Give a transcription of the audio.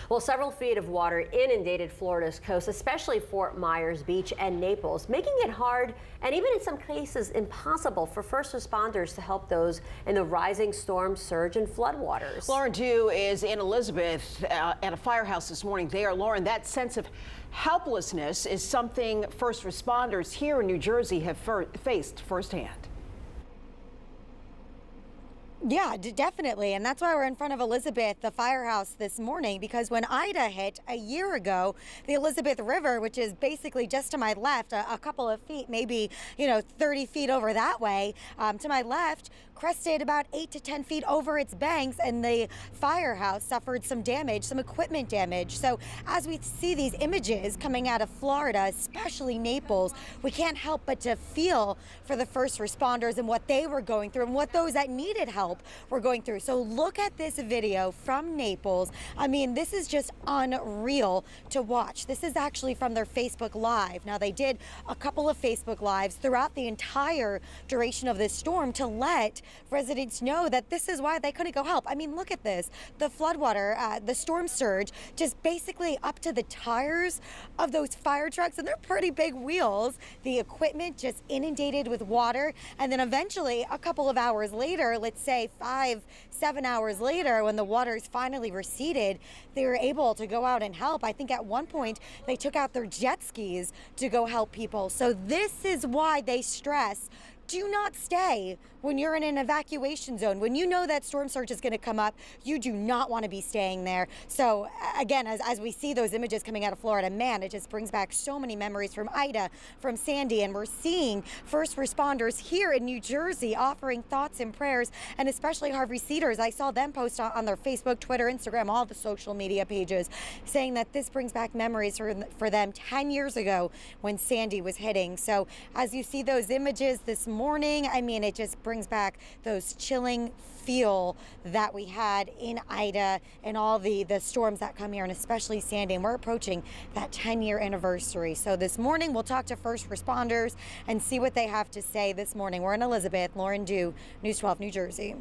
Well, several feet of water inundated Florida's coast, especially Fort Myers Beach and Naples, making it hard and even in some cases impossible for first responders to help those in the rising storm surge and floodwaters. Lauren Dew is in Elizabeth at a firehouse this morning there. Lauren, that sense of helplessness is something first responders here in New Jersey have faced firsthand. Yeah, definitely. And that's why we're in front of Elizabeth, the firehouse this morning, because when Ida hit a year ago, the Elizabeth River, which is basically just to my left, a couple of feet, maybe, 30 feet over that way, to my left, crested about 8 to 10 feet over its banks, and the firehouse suffered some damage, some equipment damage. So as we see these images coming out of Florida, especially Naples, we can't help but to feel for the first responders and what they were going through and what those that needed help were going through. So look at this video from Naples. I mean, this is just unreal to watch. This is actually from their Facebook Live. Now, they did a couple of Facebook Lives throughout the entire duration of this storm to let residents know that this is why they couldn't go help. I mean, look at this. The floodwater, the storm surge, just basically up to the tires of those fire trucks, and they're pretty big wheels. The equipment just inundated with water. And then eventually, a couple of hours later, let's say 5-7 hours later, when the waters finally receded, they were able to go out and help. I think at one point, they took out their jet skis to go help people. So this is why they stress, do not stay when you're in an evacuation zone. When you know that storm surge is going to come up, you do not want to be staying there. So again, as we see those images coming out of Florida, man, it just brings back so many memories from Ida, from Sandy, and we're seeing first responders here in New Jersey offering thoughts and prayers, and especially Harvey Cedars. I saw them post on their Facebook, Twitter, Instagram, all the social media pages, saying that this brings back memories for them 10 years ago when Sandy was hitting. So as you see those images this morning, I mean, it just brings back those chilling feel that we had in Ida and all the storms that come here, and especially Sandy. And we're approaching that 10-year anniversary. So this morning, we'll talk to first responders and see what they have to say this morning. We're in Elizabeth. Lauren Dew, News 12, New Jersey.